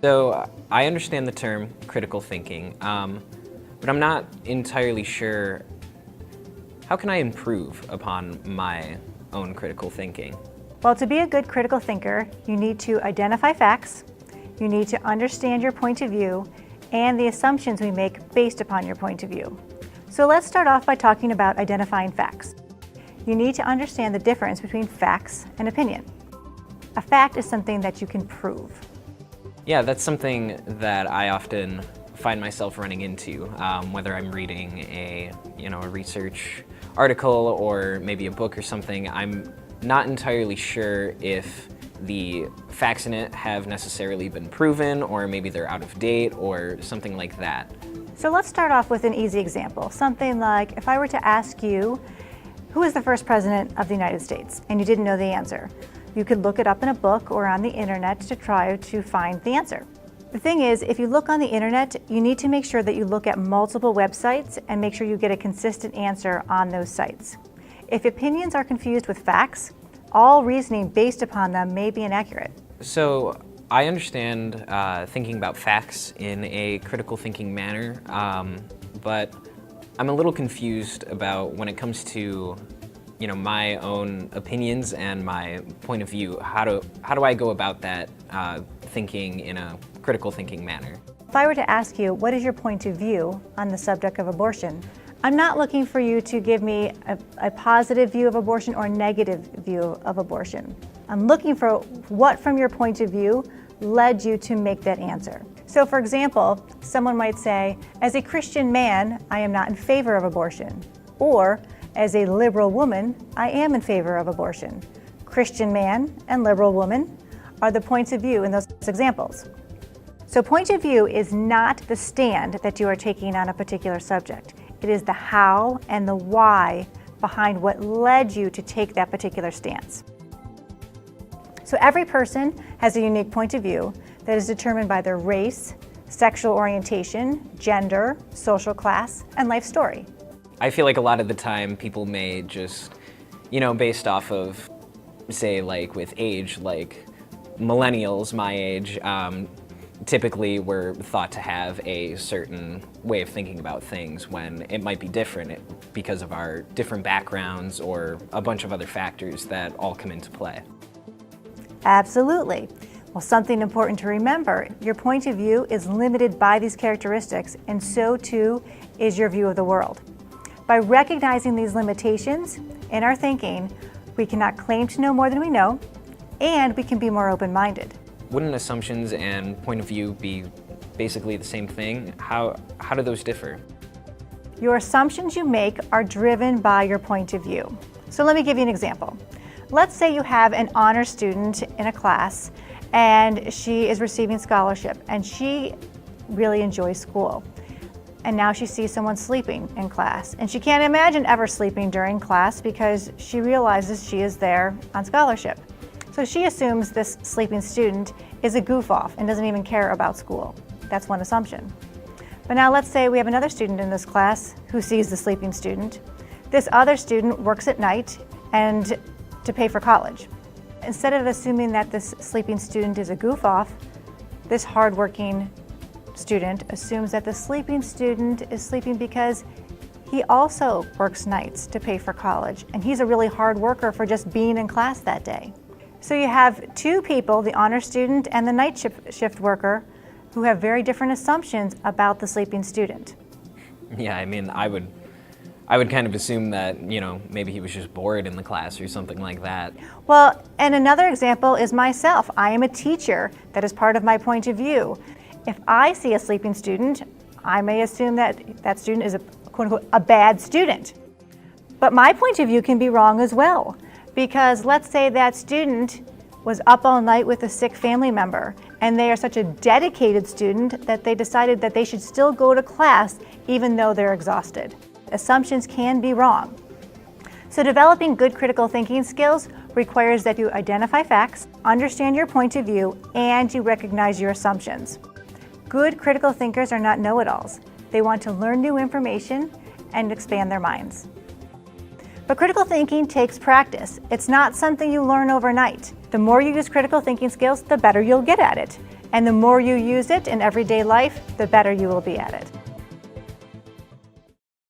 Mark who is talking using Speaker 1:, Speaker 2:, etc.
Speaker 1: So I understand the term critical thinking, but I'm not entirely sure how can I improve upon my own critical thinking?
Speaker 2: Well, to be a good critical thinker, you need to identify facts, you need to understand your point of view, and the assumptions we make based upon your point of view. So let's start off by talking about identifying facts. You need to understand the difference between facts and opinion. A fact is something that you can prove.
Speaker 1: Yeah, that's something that I often find myself running into, whether I'm reading a research article or maybe a book or something. I'm not entirely sure if the facts in it have necessarily been proven, or maybe they're out of date or something like that.
Speaker 2: So let's start off with an easy example. Something like if I were to ask you, who was the first president of the United States? And you didn't know the answer. You could look it up in a book or on the internet to try to find the answer. The thing is, if you look on the internet, you need to make sure that you look at multiple websites and make sure you get a consistent answer on those sites. If opinions are confused with facts, all reasoning based upon them may be inaccurate.
Speaker 1: So I understand thinking about facts in a critical thinking manner, but I'm a little confused about when it comes to my own opinions and my point of view. How do I go about that thinking in a critical thinking manner?
Speaker 2: If I were to ask you, what is your point of view on the subject of abortion? I'm not looking for you to give me a positive view of abortion or a negative view of abortion. I'm looking for what from your point of view led you to make that answer. So for example, someone might say, as a Christian man, I am not in favor of abortion. Or, as a liberal woman, I am in favor of abortion. Christian man and liberal woman are the points of view in those examples. So point of view is not the stand that you are taking on a particular subject. It is the how and the why behind what led you to take that particular stance. So every person has a unique point of view that is determined by their race, sexual orientation, gender, social class, and life story.
Speaker 1: I feel like a lot of the time people may just, based off of, say, like with age, like millennials my age, typically we're thought to have a certain way of thinking about things when it might be different because of our different backgrounds or a bunch of other factors that all come into play.
Speaker 2: Absolutely. Well, something important to remember, your point of view is limited by these characteristics, and so too is your view of the world. By recognizing these limitations in our thinking, we cannot claim to know more than we know, and we can be more open-minded.
Speaker 1: Wouldn't assumptions and point of view be basically the same thing? How do those differ?
Speaker 2: Your assumptions you make are driven by your point of view. So let me give you an example. Let's say you have an honor student in a class and she is receiving scholarship and she really enjoys school. And now she sees someone sleeping in class and she can't imagine ever sleeping during class because she realizes she is there on scholarship. So she assumes this sleeping student is a goof-off and doesn't even care about school. That's one assumption. But now let's say we have another student in this class who sees the sleeping student. This other student works at night and to pay for college. Instead of assuming that this sleeping student is a goof-off, this hardworking student assumes that the sleeping student is sleeping because he also works nights to pay for college, and he's a really hard worker for just being in class that day. So you have two people, the honor student and the night shift worker, who have very different assumptions about the sleeping student.
Speaker 1: Yeah, I mean, I would kind of assume that, maybe he was just bored in the class or something like that.
Speaker 2: Well, and another example is myself. I am a teacher. That is part of my point of view. If I see a sleeping student, I may assume that that student is a quote-unquote a bad student. But my point of view can be wrong as well, because let's say that student was up all night with a sick family member, and they are such a dedicated student that they decided that they should still go to class even though they're exhausted. Assumptions can be wrong. So developing good critical thinking skills requires that you identify facts, understand your point of view, and you recognize your assumptions. Good critical thinkers are not know-it-alls. They want to learn new information and expand their minds. But critical thinking takes practice. It's not something you learn overnight. The more you use critical thinking skills, the better you'll get at it. And the more you use it in everyday life, the better you will be at it.